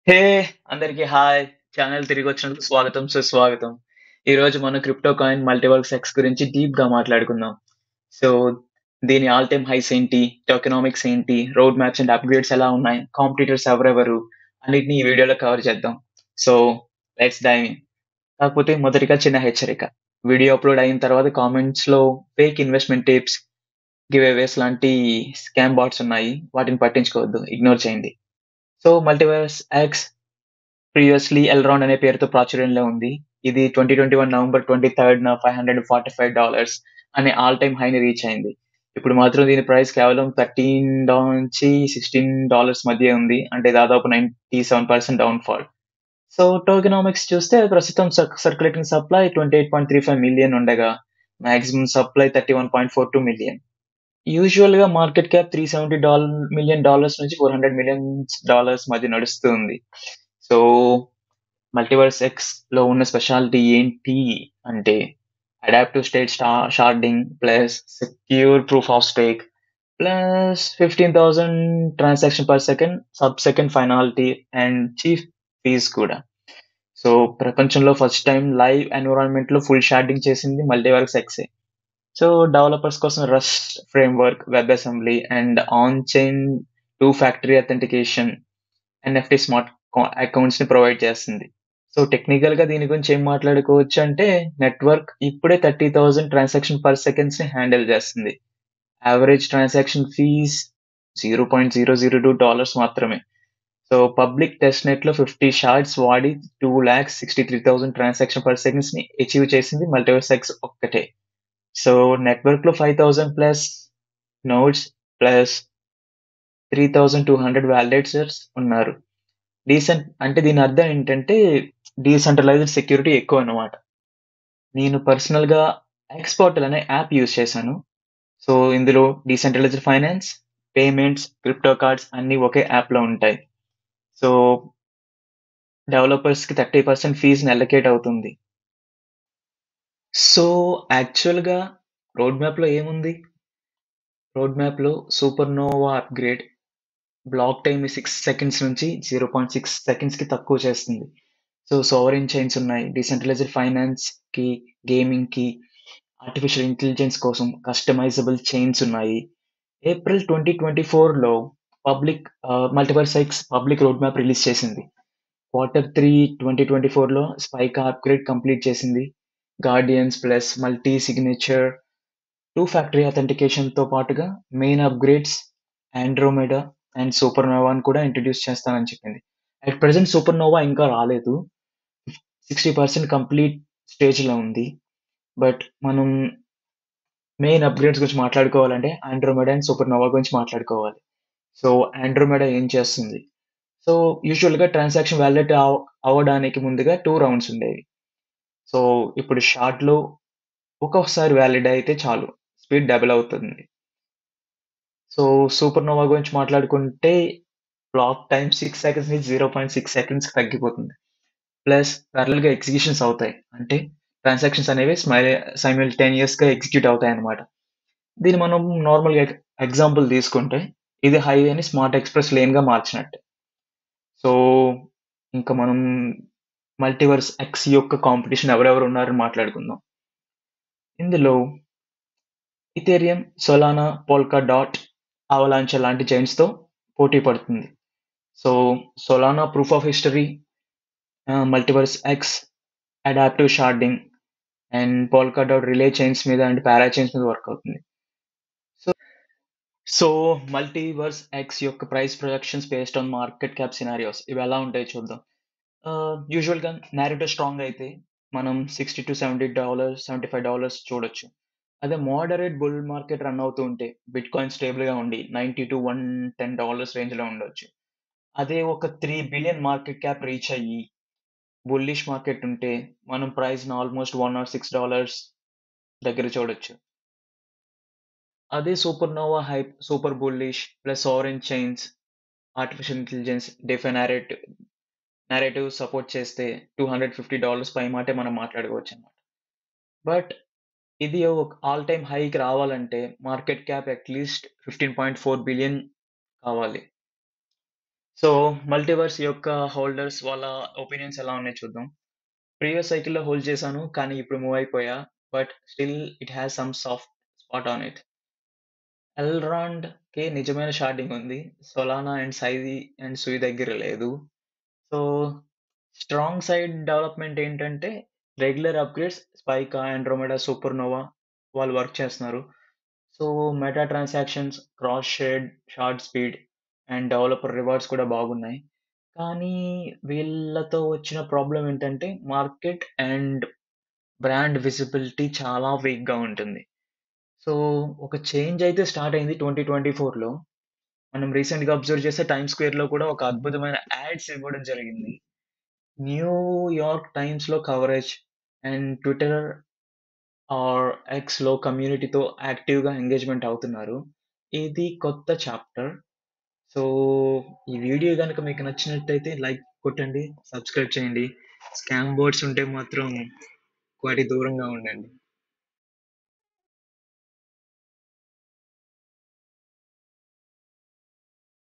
హే! అందరికి hi! Channel తిరిగొచ్చినందుకు స్వాగతం, సుస్వాగతం. ఈరోజు మనం క్రిప్టో కాయిన్ మల్టివర్స్ ఎక్స్ గురించి డీప్‌గా మాట్లాడుకుందాం. సో, దీని ఆల్ టైమ్ హైస్ ఏంటి? టోకెనామిక్స్ ఏంటి? రోడ్ మ్యాప్స్ అండ్ అప్‌గ్రేడ్స్ ఎలా ఉన్నాయి? కాంపిటీటర్స్ ఎవరెవరు? అన్నిటిని ఈ వీడియోలో కవర్ చేద్దాం. So, let's dive in. కాకపోతే మొదటిగా చిన్న హెచ్చరిక. వీడియో అప్‌లోడ్ అయిన తర్వాత కామెంట్స్‌లో fake investment tips, giveaways లాంటి స్కామ్ బాట్స్ ఉన్నాయి. వాటిని పట్టించుకోవద్దు. ఇగ్నోర్ చేయండి. So, multiverse X previously Elrond అనే పేరుతో ప్రాచుర్యంలో ఉంది. ఇది 2021 నవంబర్ 23న $545 అనే ఆల్ టైమ్ హైని రీచ్ అయింది. ఇప్పుడు మాత్రం దీని ప్రైస్ కేవలం $13-16 మధ్యే ఉంది. అంటే దాదాపు 97% డౌన్ ఫాల్. సో టోకెనామిక్స్ చూస్తే ప్రస్తుతం సర్క్యులేటింగ్ సప్లై 28.35 మిలియన్ ఉండగా, మాక్సిమం సప్లై 31.42 మిలియన్. యూజువల్‌గా మార్కెట్ క్యాప్ $370 మిలియన్ నుంచి $400 మిలియన్ మధ్య నడుస్తూ ఉంది. సో మల్టివర్స్ ఎక్స్‌లో ఉన్న స్పెషాలిటీ ఏంటి అంటే, adaptive state sharding plus secure proof of stake plus 15,000 transaction per second, sub second finality and cheap fees కూడా. సో, ప్రపంచంలో ఫస్ట్ టైమ్ లైవ్ ఎన్విరాన్మెంట్‌లో ఫుల్ షార్డింగ్ చేసింది మల్టివర్స్ ఎక్సే. సో, డెవలపర్స్ కోసం Rust framework, web assembly and on chain two factor authentication, NFT smart అకౌంట్స్‌ని provide చేస్తుంది. So, టెక్నికల్‌గా దీని గురించి ఏం మాట్లాడుకోవచ్చంటే, నెట్వర్క్ ఇప్పుడే 30,000 ట్రాన్సాక్షన్ పర్ సెకండ్స్‌ని హ్యాండిల్ చేస్తుంది. యావరేజ్ ట్రాన్సాక్షన్ ఫీస్ $0.002 మాత్రమే. సో, పబ్లిక్ టెస్ట్‌నెట్‌లో 50 షార్డ్స్ వాడి 2,63,000 ట్రాన్సాక్షన్ పర్ సెకండ్స్‌ని అచీవ్ చేసింది మల్టివర్స్ ఎక్స్ ఒక్కటే. సో, నెట్వర్క్‌లో 5,000 ప్లస్ నోడ్స్ ప్లస్ 3,200 వాలిడేటర్స్ ఉన్నారు. అంటే దీని అర్థం ఏంటంటే, డీసెంట్రలైజ్డ్ సెక్యూరిటీ ఎక్కువన్నమాట. నేను పర్సనల్‌గా ఎక్స్‌పోర్టల్ అనే యాప్ యూజ్ చేశాను. సో, ఇందులో decentralised finance, payments, crypto cards అన్నీ ఒకే యాప్‌లో ఉంటాయి. సో, డెవలపర్స్‌కి 30% ఫీస్‌ని అలొకేట్ అవుతుంది. సో, యాక్చువల్‌గా రోడ్ మ్యాప్‌లో ఏముంది? రోడ్ మ్యాప్‌లో సూపర్‌నోవా అప్‌గ్రేడ్ బ్లాక్ టైమ్‌ని 6 సెకండ్స్ నుంచి 0.6 సెకండ్స్‌కి తక్కువ చేస్తుంది. సో, సోవరెన్ చైన్స్ ఉన్నాయి. డీసెంట్రలైజ్డ్ ఫైనాన్స్‌కి, గేమింగ్‌కి, ఆర్టిఫిషియల్ ఇంటెలిజెన్స్ కోసం కస్టమైజబుల్ చైన్స్ ఉన్నాయి. ఏప్రిల్ 2024లో MultiversX public road map release చేసింది. Q3 2024లో స్పైక్ అప్‌గ్రేడ్ కంప్లీట్ చేసింది. Guardians plus multi signature, two factor అథెంటికేషన్‌తో పాటుగా మెయిన్ అప్‌గ్రేడ్స్ ఆండ్రోమెడా అండ్ సూపర్‌నోవాని కూడా ఇంట్రొడ్యూస్ చేస్తానని చెప్పింది. అట్ ప్రెజెంట్ సూపర్‌నోవా ఇంకా రాలేదు. 60% కంప్లీట్ స్టేజ్‌లో ఉంది. బట్ మనం మెయిన్ అప్‌గ్రేడ్స్ గురించి మాట్లాడుకోవాలంటే ఆండ్రోమెడా అండ్ సూపర్‌నోవా గురించి మాట్లాడుకోవాలి. సో, ఆండ్రోమెడా ఏం చేస్తుంది? సో, యూజువల్‌గా ట్రాన్సాక్షన్ వాలిడేట్ అవ్వడానికి ముందుగా 2 రౌండ్స్ ఉండేవి. సో, ఇప్పుడు షార్ట్‌లో ఒక్కొక్కసారి వాలిడ్ అయితే చాలు. స్పీడ్ డబుల్ అవుతుంది. సో, సూపర్‌నోవా గురించి మాట్లాడుకుంటే బ్లాక్ టైమ్ 6 సెకండ్స్ నుంచి 0.6 సెకండ్స్‌కి తగ్గిపోతుంది. ప్లస్ పారలెల్‌గా ఎగ్జిక్యూషన్స్ అవుతాయి. అంటే ట్రాన్సాక్షన్స్ అనేవి సైమల్టేనియస్‌గా ఎగ్జిక్యూట్ అవుతాయన్నమాట. దీన్ని మనం నార్మల్‌గా ఎగ్జాంపుల్ తీసుకుంటే, ఇది హైవేని స్మార్ట్ ఎక్స్‌ప్రెస్ లేన్‌గా మార్చినట్టే. సో, ఇంక మనం మల్టివర్స్ ఎక్స్ యొక్క కాంపిటీషన్ ఎవరెవరు ఉన్నారని మాట్లాడుకుందాం. ఇందులో ఇథేరియం, సోలానా, పోల్కాడాట్, అవలాంచ్ లాంటి చైన్స్‌తో పోటీ పడుతుంది. So, Solana proof of history, MultiversX, adaptive sharding and Polkadot relay chains మీద అండ్ పారా చైన్స్ మీద వర్క్ అవుతుంది. సో, సో మల్టివర్స్ ఎక్స్ యొక్క price projections based on market cap scenarios ఇవి ఎలా ఉంటాయో చూద్దాం. యూజువల్‌గా నారేటివ్ స్ట్రాంగ్ అయితే మనం $60-70, $75 చూడొచ్చు. అదే మోడరేట్ బుల్ మార్కెట్ రన్ అవుతూ ఉంటే బిట్‌కాయిన్ స్టేబుల్‌గా ఉండి $90-110 రేంజ్‌లో ఉండొచ్చు. అదే ఒక 3 బిలియన్ మార్కెట్ క్యాప్ రీచ్ అయ్యి బుల్లిష్ మార్కెట్ ఉంటే మనం ప్రైస్‌ని ఆల్‌మోస్ట్ $1 ఆర్ $6 దగ్గర చూడొచ్చు. అదే supernova hype, super bullish plus orange chains, artificial intelligence, DeFi narrative support చేస్తే $250 పై మాటే మనం మాట్లాడుకోవచ్చన్నమాట. బట్ ఇది ఒక ఆల్ టైమ్ హైకి రావాలంటే మార్కెట్ క్యాప్ అట్‌లీస్ట్ 15.4 బిలియన్ కావాలి. సో, మల్టీవర్స్ యొక్క హోల్డర్స్ వాళ్ళ ఒపీనియన్స్ ఎలా ఉన్నాయో చూద్దాం. ప్రీవియస్ సైకిల్‌లో హోల్డ్ చేశాను. కానీ ఇప్పుడు మూవ్ అయిపోయా. But still it has some soft spot on it. ఎల్రాండ్‌కి నిజమైన షార్డింగ్ ఉంది. సోలానా అండ్ సూయి దగ్గర లేదు. సో, స్ట్రాంగ్ సైడ్ డెవలప్‌మెంట్ ఏంటంటే, regular upgrades Spica, Andromeda, supernova వాళ్ళు వర్క్ చేస్తున్నారు. So, meta transactions, cross shard speed and developer rewards కూడా బాగున్నాయి. కానీ వీళ్ళతో వచ్చిన ప్రాబ్లమ్ ఏంటంటే, మార్కెట్ అండ్ బ్రాండ్ విజిబిలిటీ చాలా వీక్‌గా ఉంటుంది. సో, ఒక చేంజ్ అయితే స్టార్ట్ అయింది 2024లో. మనం రీసెంట్‌గా అబ్జర్వ్ చేస్తే టైమ్స్ స్క్వేర్‌లో కూడా ఒక అద్భుతమైన యాడ్స్ ఇవ్వడం జరిగింది. న్యూయార్క్ టైమ్స్‌లో కవరేజ్ అండ్ ట్విట్టర్ ఆర్ ఎక్స్‌లో కమ్యూనిటీతో యాక్టివ్‌గా ఎంగేజ్‌మెంట్ అవుతున్నారు. ఇది కొత్త చాప్టర్. సో, ఈ వీడియో గనుక మీకు నచ్చినట్టయితే లైక్ కొట్టండి, సబ్స్క్రైబ్ చేయండి. స్కామ్ బోర్డ్స్ ఉంటే మాత్రం వాటికి దూరంగా ఉండండి.